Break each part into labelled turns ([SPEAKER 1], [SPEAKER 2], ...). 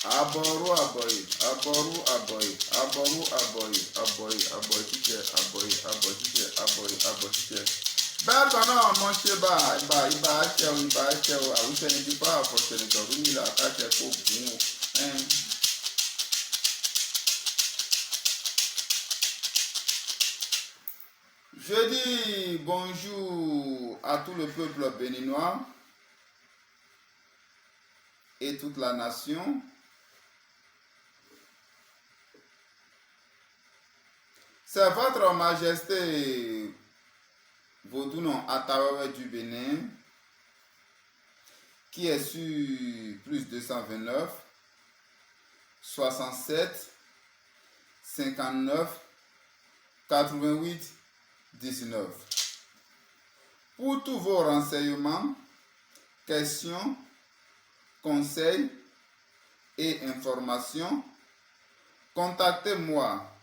[SPEAKER 1] Aboru aboyi, aboru aboyi, aboru aboyi, aboyi aboyi títẹ, aboyi aboyi títẹ, aboyi aboyi títẹ. Bẹ́ẹ̀ kan náà mọ̀ ṣe ibà ṣẹ́wó àwùjọ ní bíbá àfọ̀ṣẹ̀nìtọ̀ rí nílò àkáṣẹ kó gùn ún. Je dis bonjour à tout le peuple béninois et toute la nation. C'est votre majesté Vodounon Atawewe du Bénin qui est sur plus 229 67 59 88 19. Pour tous vos renseignements, questions, conseils et informations, contactez-moi.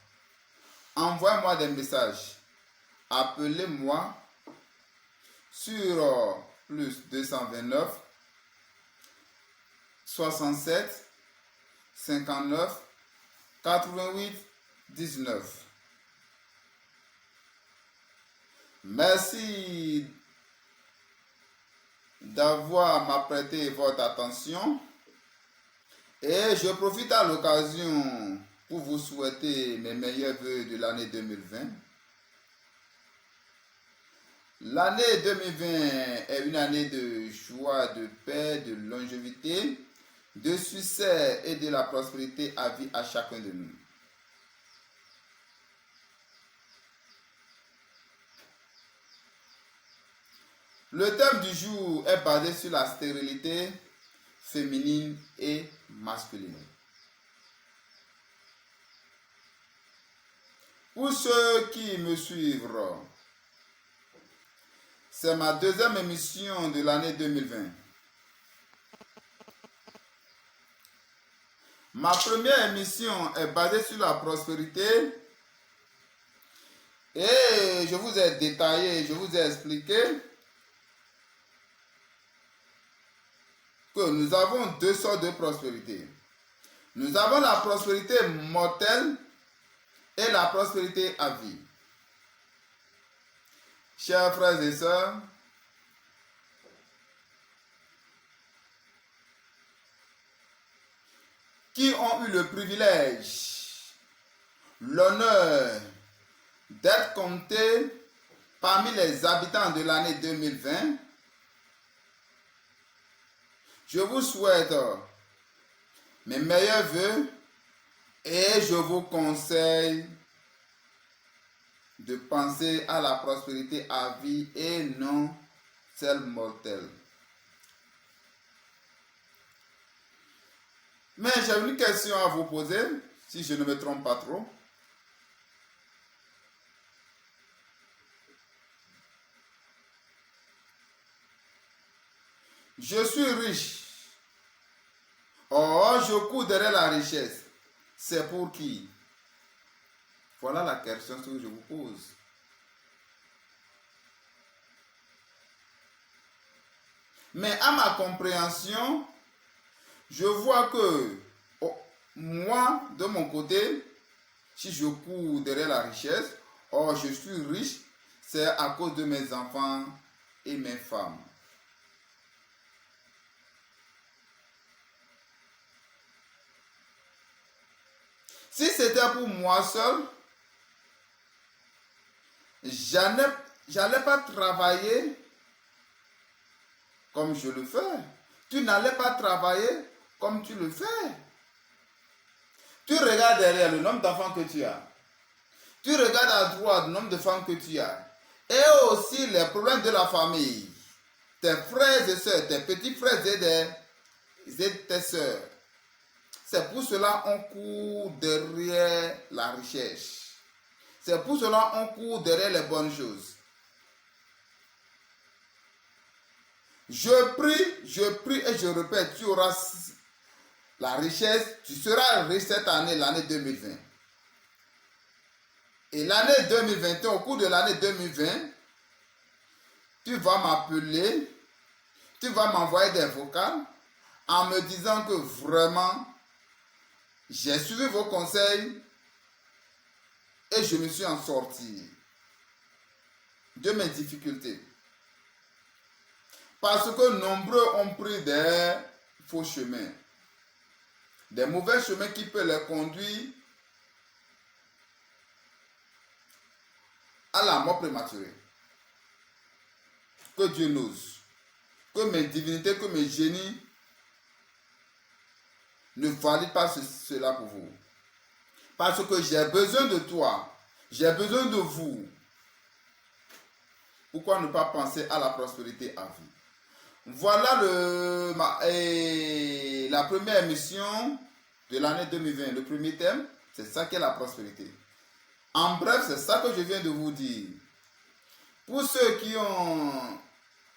[SPEAKER 1] Envoyez-moi des messages. Appelez-moi sur plus 229 67 59 88 19. Merci d'avoir m'apprêté votre attention et je profite à l'occasion pour vous souhaiter mes meilleurs vœux de l'année 2020. L'année 2020 est une année de joie, de paix, de longévité, de succès et de la prospérité à vie à chacun de nous. Le thème du jour est basé sur la stérilité féminine et masculine. Pour ceux qui me suivent, c'est ma deuxième émission de l'année 2020. Ma première émission est basée sur la prospérité et je vous ai détaillé, je vous ai expliqué que nous avons deux sortes de prospérité. Nous avons la prospérité mortelle et la prospérité à vie. Chers frères et sœurs, qui ont eu le privilège, l'honneur d'être comptés parmi les habitants de l'année 2020, je vous souhaite mes meilleurs vœux et je vous conseille de penser à la prospérité à vie et non celle mortelle. Mais j'ai une question à vous poser, si je ne me trompe pas trop. Je suis riche. Oh, je cours derrière la richesse. C'est pour qui? Voilà la question que je vous pose. Mais à ma compréhension, je vois que moi, de mon côté, si je cours derrière la richesse, oh, je suis riche, c'est à cause de mes enfants et mes femmes. Si c'était pour moi seul, j'allais pas travailler comme je le fais. Tu n'allais pas travailler comme tu le fais. Tu regardes derrière le nombre d'enfants que tu as. Tu regardes à droite le nombre de femmes que tu as. Et aussi les problèmes de la famille. Tes frères et soeurs, tes petits frères et tes soeurs. C'est pour cela qu'on court derrière la richesse. C'est pour cela qu'on court derrière les bonnes choses. Je prie et je répète, tu auras la richesse, tu seras riche cette année, l'année 2020. Et l'année 2021, au cours de l'année 2020, tu vas m'appeler, tu vas m'envoyer des vocales en me disant que vraiment, J'ai suivi vos conseils et je me suis en sorti de mes difficultés. Parce que nombreux ont pris des faux chemins, des mauvais chemins qui peuvent les conduire à la mort prématurée. Que Dieu n'ose, que mes divinités, que mes génies ne valident pas cela pour vous. Parce que j'ai besoin de toi, j'ai besoin de vous. Pourquoi ne pas penser à la prospérité à vie? Voilà la première émission de l'année 2020. Le premier thème, c'est ça qu'est la prospérité. En bref, c'est ça que je viens de vous dire. Pour ceux qui ont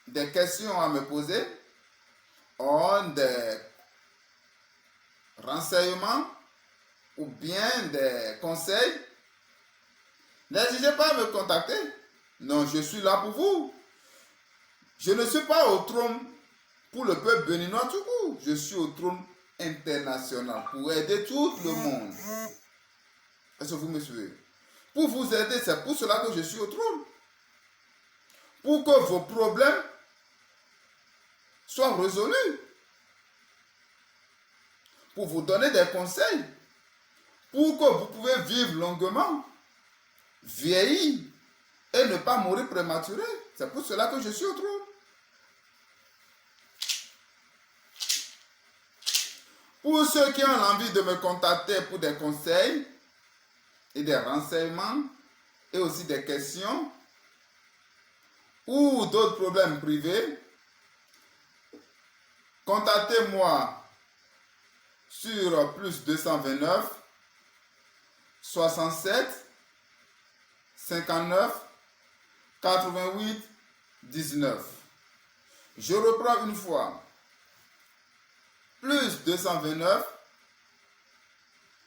[SPEAKER 1] des questions à me poser, ont des renseignements ou bien des conseils, n'hésitez pas à me contacter. Non, je suis là pour vous. Je ne suis pas au trône pour le peuple béninois tout court. Je suis au trône international pour aider tout le monde. Est-ce que vous me suivez? Pour vous aider, c'est pour cela que je suis au trône. Pour que vos problèmes soient résolus. Pour vous donner des conseils. Pour que vous pouvez vivre longuement, vieillir et ne pas mourir prématuré. C'est pour cela que je suis au trône. Pour ceux qui ont envie de me contacter pour des conseils et des renseignements et aussi des questions ou d'autres problèmes privés, contactez-moi sur plus 229 67 59 88 19. Je reprends une fois. Plus 229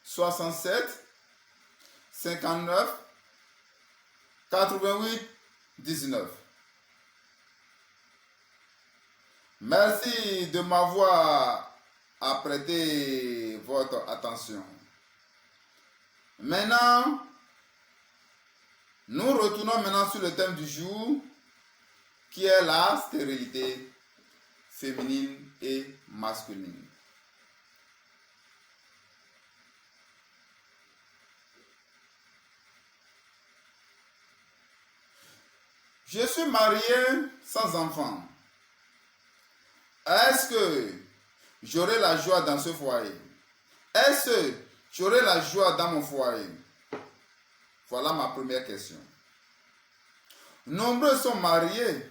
[SPEAKER 1] 67 59 88 19. Merci de m'avoir prêté votre attention. Maintenant, nous retournons maintenant sur le thème du jour qui est la stérilité féminine et masculine. Je suis marié sans enfant. Est-ce que j'aurai la joie dans ce foyer? Est-ce que j'aurai la joie dans mon foyer? Voilà ma première question. Nombreux sont mariés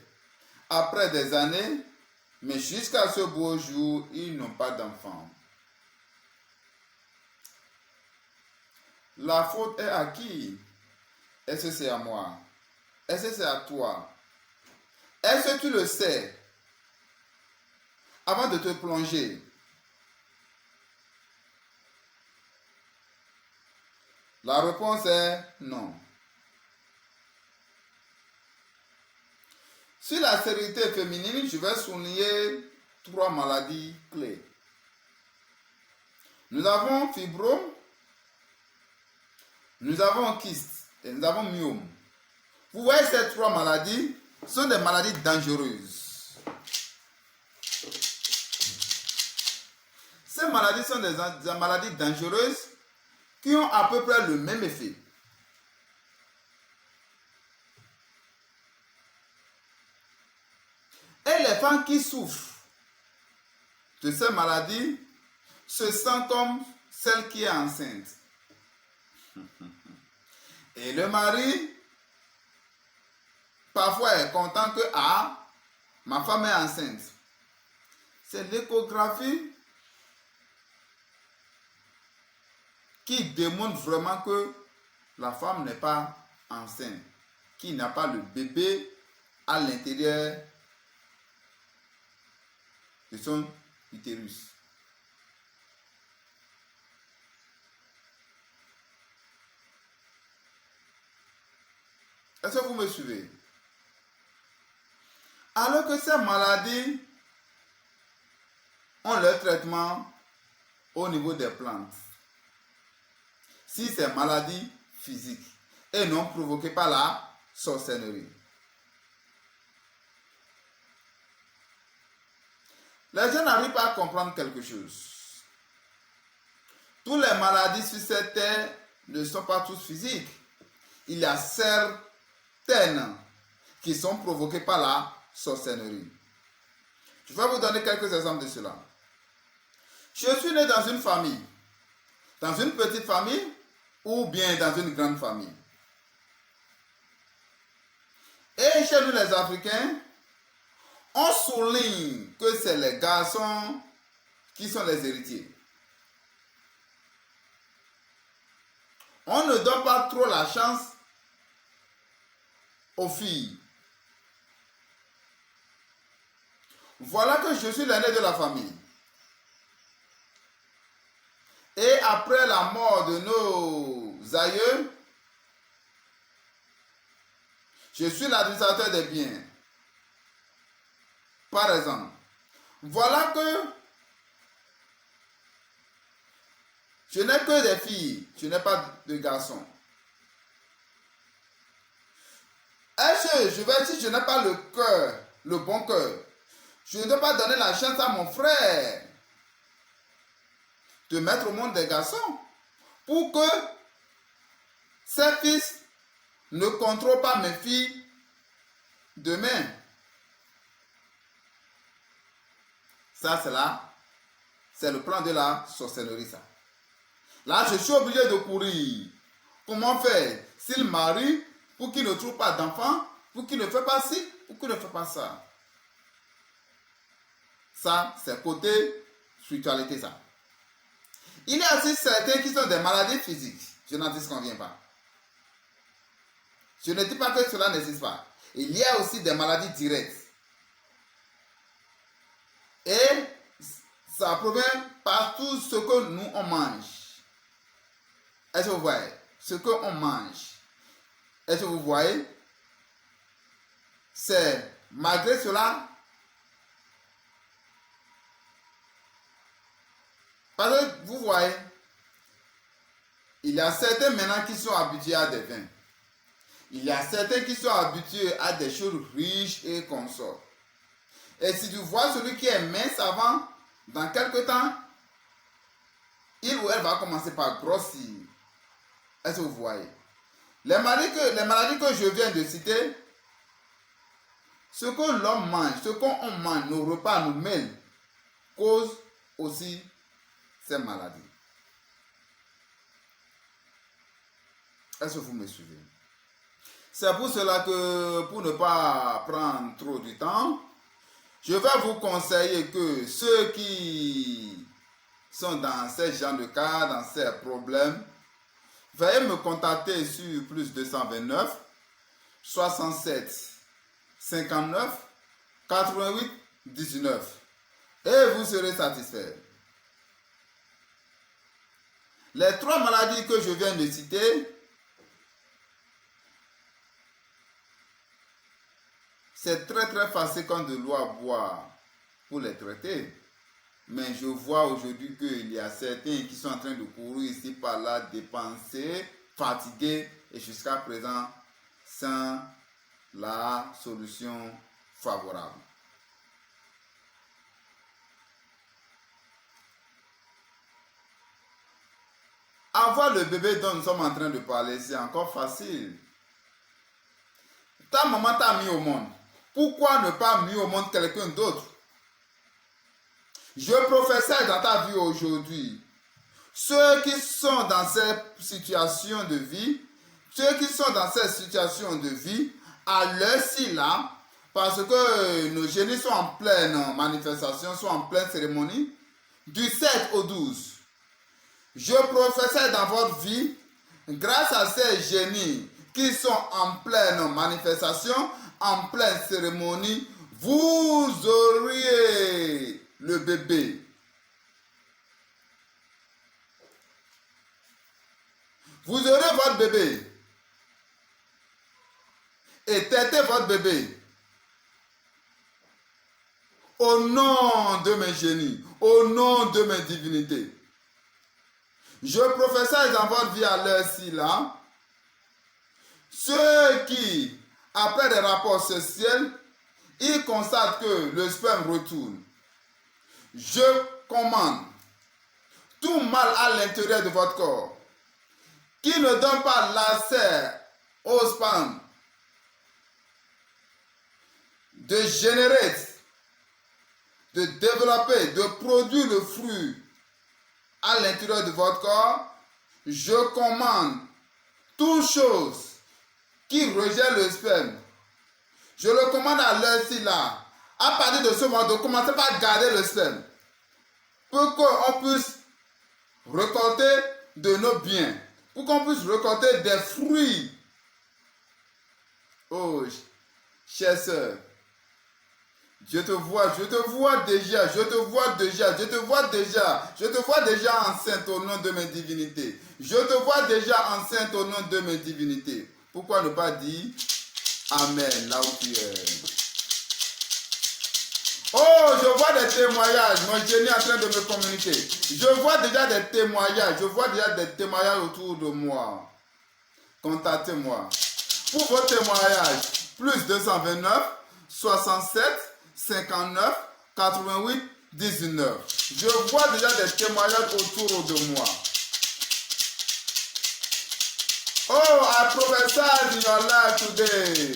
[SPEAKER 1] après des années, mais jusqu'à ce beau jour, ils n'ont pas d'enfants. La faute est à qui? Est-ce que c'est à moi? Est-ce que c'est à toi? Est-ce que tu le sais avant de te plonger? La réponse est non. Sur la stérilité féminine, je vais souligner 3 maladies clés. Nous avons fibrome, nous avons kyste et nous avons myome. Vous voyez, ces 3 maladies sont des maladies dangereuses. Ces maladies sont des maladies dangereuses qui ont à peu près le même effet. Et les femmes qui souffrent de ces maladies se sentent comme celle qui est enceinte. Et le mari, parfois, est content que ma femme est enceinte. C'est l'échographie qui démontre vraiment que la femme n'est pas enceinte, qu'il n'a pas le bébé à l'intérieur de son utérus. Est-ce que vous me suivez? Alors que ces maladies ont leur traitement au niveau des plantes. si c'est maladie physique et non provoquée par la sorcellerie. Les gens n'arrivent pas à comprendre quelque chose. Toutes les maladies sur cette terre ne sont pas toutes physiques. Il y a certaines qui sont provoquées par la sorcellerie. Je vais vous donner quelques exemples de cela. Je suis né dans une famille, dans une petite famille ou bien dans une grande famille. Et chez nous les Africains, on souligne que c'est les garçons qui sont les héritiers. On ne donne pas trop la chance aux filles. Voilà que je suis l'aîné de la famille. Et après la mort de nos aïeux, je suis l'administrateur des biens. Par exemple, voilà que je n'ai que des filles, je n'ai pas de garçons. Est-ce que je vais dire que je n'ai pas le cœur, le bon cœur? Je ne dois pas donner la chance à mon frère de mettre au monde des garçons pour que ses fils ne contrôlent pas mes filles demain. Ça, c'est là, c'est le plan de la sorcellerie, ça. Là, je suis obligé de courir. Comment faire? S'il marie, pour qu'il ne trouve pas d'enfant, pour qu'il ne fait pas ci, pour qu'il ne fait pas ça. Ça, c'est côté spiritualité, ça. Il y a aussi certains qui sont des maladies physiques. Je n'en disconviens pas. Je ne dis pas que cela n'existe pas. Il y a aussi des maladies directes. Et ça provient par tout ce que nous, on mange. Est-ce que vous voyez? Ce qu'on mange. Est-ce que vous voyez? C'est malgré cela. Parce que vous voyez, il y a certains maintenant qui sont habitués à des vins. Il y a certains qui sont habitués à des choses riches et consorts. Et si tu vois celui qui est mince avant, dans quelque temps, il ou elle va commencer par grossir. Est-ce que vous voyez? Les maladies que je viens de citer, ce que l'homme mange, ce qu'on mange, nos repas, nos meals, cause aussi ces maladies. Est-ce que vous me suivez? C'est pour cela que, pour ne pas prendre trop du temps, je vais vous conseiller que ceux qui sont dans ces genres de cas, dans ces problèmes, veuillez me contacter sur plus 229 67 59 88 19 et vous serez satisfait. Les 3 maladies que je viens de citer, c'est très facile qu'on doit boire pour les traiter. Mais je vois aujourd'hui qu'il y a certains qui sont en train de courir ici par là, dépenser, fatigués et jusqu'à présent sans la solution favorable. Avoir le bébé dont nous sommes en train de parler, c'est encore facile. Ta maman t'a mis au monde. Pourquoi ne pas mettre au monde quelqu'un d'autre? Je professe dans ta vie aujourd'hui. Ceux qui sont dans ces situations de vie, à l'heure-ci là, parce que nos génies sont en pleine manifestation, sont en pleine cérémonie, du 7 au 12. Je professe dans votre vie, grâce à ces génies qui sont en pleine manifestation, en pleine cérémonie, vous auriez le bébé. Vous aurez votre bébé. Et tétez votre bébé. Au nom de mes génies, au nom de mes divinités. Je prophétise dans votre vie à l'heure-ci là. Ceux qui, après des rapports sexuels, ils constatent que le sperme retourne. Je commande tout mal à l'intérieur de votre corps qui ne donne pas l'accès au sperme de générer, de développer, de produire le fruit à l'intérieur de votre corps. Je commande toute chose qui rejette le sperme. Je le commande à l'heure-ci là. À partir de ce moment, de commencer par garder le sperme pour qu'on puisse récolter de nos biens, pour qu'on puisse récolter des fruits. Oh, chère sœur, je te vois déjà, je te vois déjà enceinte au nom de mes divinités. Je te vois déjà enceinte au nom de mes divinités. Pourquoi ne pas dire Amen là où tu es? Oh, je vois des témoignages. Mon génie est en train de me communiquer. Je vois déjà des témoignages. Autour de moi. Contactez-moi. Pour vos témoignages, plus 229 67 59 88 19. Je vois déjà des témoignages autour de moi. Oh, I prophesy in your life today.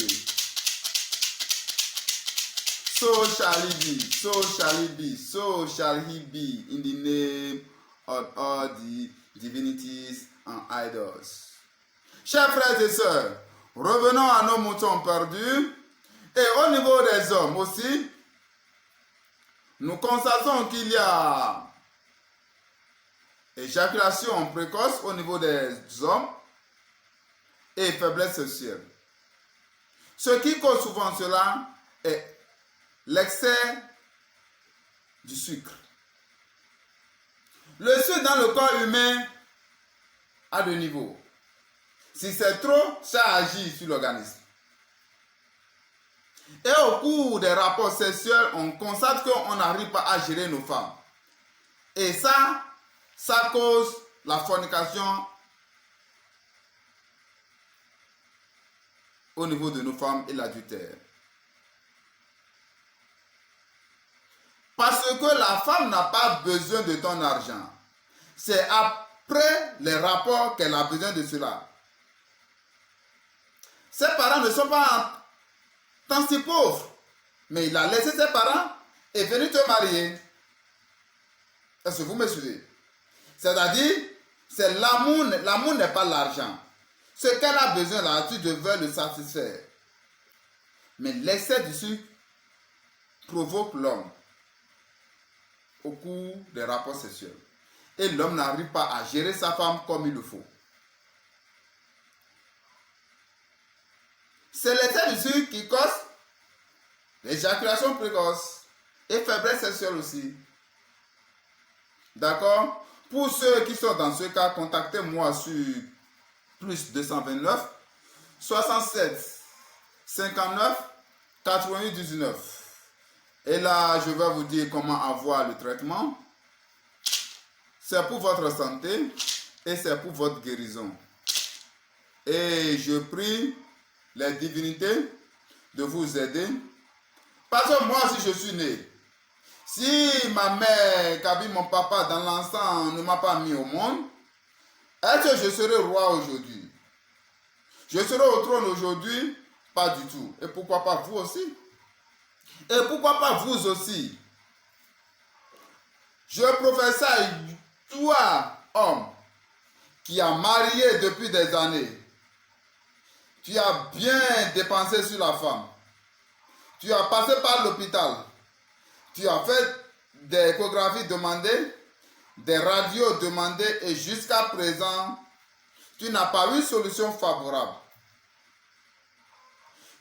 [SPEAKER 1] So shall it be, so shall it be, so shall he be in the name of all the divinities and idols. Chers frères et sœurs, revenons à nos moutons perdus. Et au niveau des hommes aussi, nous constatons qu'il y a éjaculation précoce au niveau des hommes et faiblesse sexuelle. Ce qui cause souvent cela est l'excès du sucre. Le sucre dans le corps humain a deux niveaux. Si c'est trop, ça agit sur l'organisme. Et au cours des rapports sexuels, on constate qu'on n'arrive pas à gérer nos femmes. Et ça cause la fornication au niveau de nos femmes et l'adultère. Parce que la femme n'a pas besoin de ton argent. C'est après les rapports qu'elle a besoin de cela. Ses parents ne sont pas tant si pauvres, mais il a laissé ses parents et est venu te marier. Est-ce que vous me suivez? C'est-à-dire, c'est l'amour. L'amour n'est pas l'argent. Ce qu'elle a besoin là, tu devais le satisfaire. Mais l'excès du sucre provoque l'homme au cours des rapports sexuels. Et l'homme n'arrive pas à gérer sa femme comme il le faut. C'est l'excès du sucre qui cause l'éjaculation précoce et faiblesse sexuelle aussi. D'accord? Pour ceux qui sont dans ce cas, contactez-moi sur plus 229 67 59 88 19. Et là, je vais vous dire comment avoir le traitement. C'est pour votre santé et c'est pour votre guérison. Et je prie les divinités de vous aider. Parce que moi, si je suis né, si ma mère qui a vu mon papa dans l'encens ne m'a pas mis au monde, est-ce que je serai roi aujourd'hui? Je serai au trône aujourd'hui? Pas du tout. Et pourquoi pas vous aussi? Et pourquoi pas vous aussi? Je prophétise, toi, homme, qui a marié depuis des années, tu as bien dépensé sur la femme, tu as passé par l'hôpital, tu as fait des échographies demandées, des radios demandées et jusqu'à présent, tu n'as pas eu solution favorable.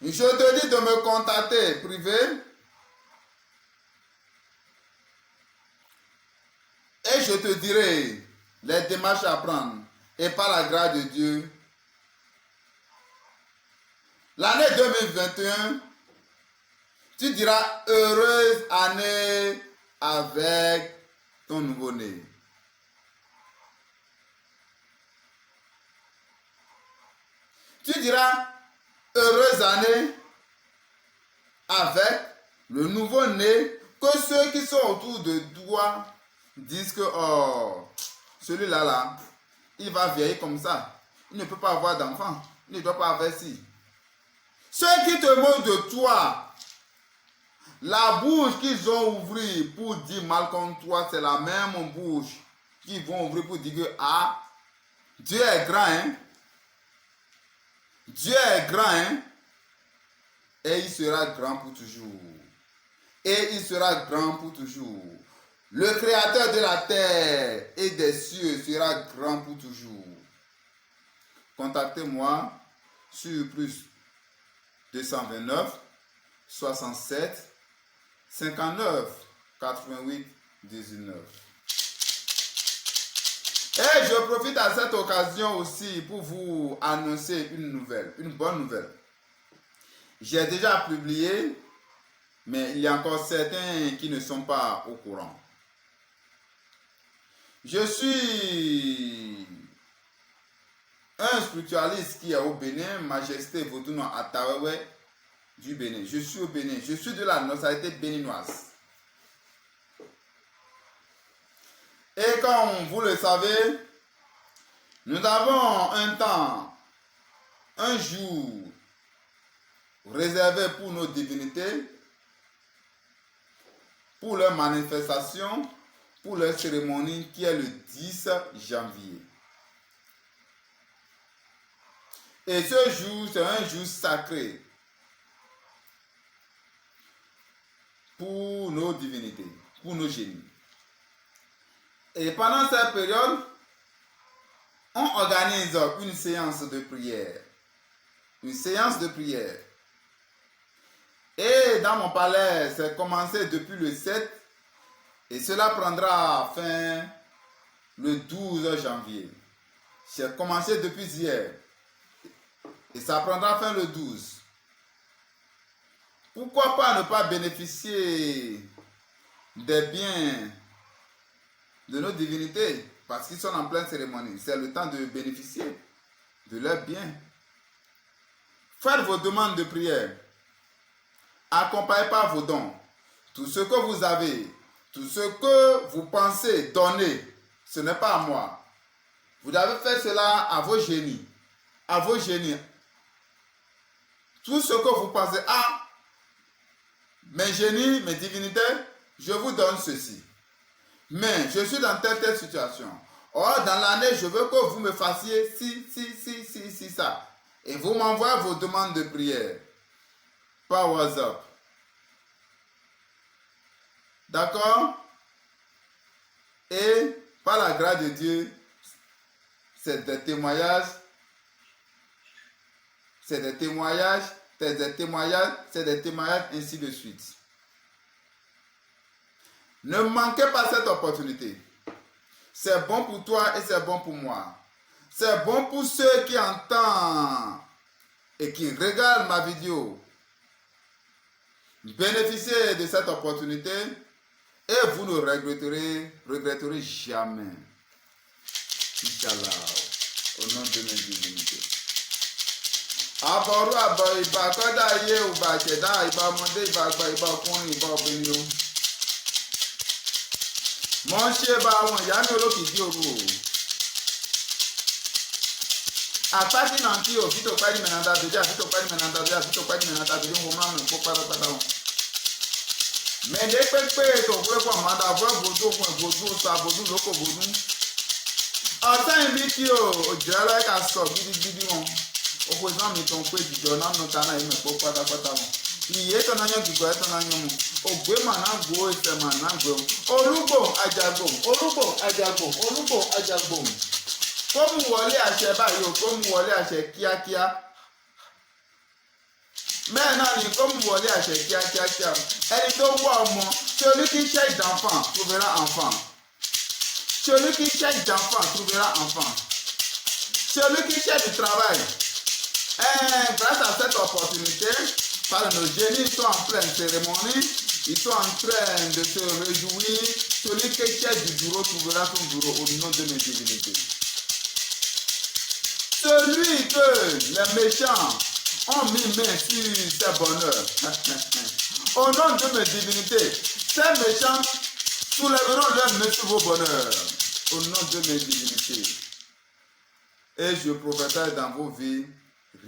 [SPEAKER 1] Je te dis de me contacter privé et je te dirai les démarches à prendre. Et par la grâce de Dieu, l'année 2021, tu diras heureuse année avec ton nouveau-né. Tu diras heureuse année avec le nouveau-né, que ceux qui sont autour de toi disent que oh, celui-là, là, il va vieillir comme ça. Il ne peut pas avoir d'enfant. Il ne doit pas avoir ci. Ceux qui te moquent de toi, la bouche qu'ils ont ouvrie pour dire mal contre toi, c'est la même bouche qu'ils vont ouvrir pour dire que ah, Dieu est grand, hein? Dieu est grand, hein? Et il sera grand pour toujours. Et il sera grand pour toujours. Le créateur de la terre et des cieux sera grand pour toujours. Contactez-moi sur plus 229 67 59 88 19. Et je profite à cette occasion aussi pour vous annoncer une nouvelle, une bonne nouvelle. J'ai déjà publié, mais il y a encore certains qui ne sont pas au courant. Je suis un spiritualiste qui est au Bénin, Majesté Vodouno Atawewe du Bénin. Je suis au Bénin, je suis de la nationalité béninoise. Et comme vous le savez, nous avons un temps, un jour réservé pour nos divinités, pour leurs manifestations, pour leur cérémonie qui est le 10 janvier. Et ce jour, c'est un jour sacré pour nos divinités, pour nos génies. Et pendant cette période, on organise une séance de prière. Une séance de prière. Et dans mon palais, c'est commencé depuis le 7 et cela prendra fin le 12 janvier. C'est commencé depuis hier et ça prendra fin le 12. Pourquoi pas ne pas bénéficier des biens de nos divinités parce qu'ils sont en pleine cérémonie. C'est le temps de bénéficier de leurs biens. Faites vos demandes de prière. Accompagnez par vos dons. Tout ce que vous avez, tout ce que vous pensez donner, ce n'est pas à moi. Vous avez fait cela à vos génies. À vos génies. Tout ce que vous pensez, ah, mes génies, mes divinités, je vous donne ceci. Mais je suis dans telle situation. Or, dans l'année, je veux que vous me fassiez si, ça. Et vous m'envoyez vos demandes de prière par WhatsApp. D'accord? Et par la grâce de Dieu, c'est des témoignages, ainsi de suite. Ne manquez pas cette opportunité. C'est bon pour toi et c'est bon pour moi. C'est bon pour ceux qui entendent et qui regardent ma vidéo. Bénéficiez de cette opportunité et vous ne regretterez jamais. Inch'Allah, au nom de mes divinités. Aboru abo iba koda ye uba cheda iba monde iba gba iba okun iba obinrin. Mo ṣe bá àwọn ìyá ní olókìkí òru o. Àpáti náà tí o fito pẹ́ẹ́lí mẹ́rin dáadọ́jà fito pẹ́ẹ́lí mẹ́rin dáadọ́jà fito pẹ́ẹ́lí mẹ́rin dáadọ́jà ń wo márùn-ún kó pátápátá wọn. Mẹ̀dẹ́ pépé ètò òwúrẹ́ pọ̀ máa dà bọ́ ìbòdó fún ìbòdó sọ àbòdó lóko bòdó. Ọ̀sán ìbí tí o jẹ́ lọ́ọ̀ká sọ gidigidi wọn. Oko ìsàn mi tó ń pè jùjọ náà nù tánà ìmọ̀ ìpó pátápátá wọn. Ìyé tọ́nà yẹn gbìgbọ́ ẹ̀ tọ́nà yẹn mu. Ògbé mà náà gbó ìfẹ́ mà náà gbó. Olúgbò àjàgbò olúgbò àjàgbò olúgbò àjàgbò. Kó mú wọlé àṣẹ báyìí o, kó mú wọlé àṣẹ kíákíá. Bẹ́ẹ̀ náà ni kó mú wọlé àṣẹ kíákíá. Ẹni tó wá ọmọ, celui qui cherche d'enfant trouvera enfant. Celui qui cherche d'enfant trouvera enfant. Celui qui cherche du travail. Grâce à cette opportunité, parce que nos génies sont en pleine cérémonie, ils sont en train de se réjouir. Celui qui cherche du bureau trouvera son bureau au nom de mes divinités. Celui que les méchants ont mis main sur ses bonheurs, au nom de mes divinités, ces méchants soulèveront leurs mains sur vos bonheurs, au nom de mes divinités. Et je prophétise dans vos vies,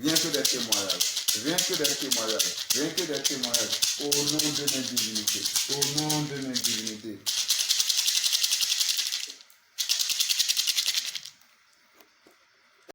[SPEAKER 1] rien que des témoignages, rien que des témoignages, rien que des témoignages, au nom de mes divinités, au nom de mes divinités.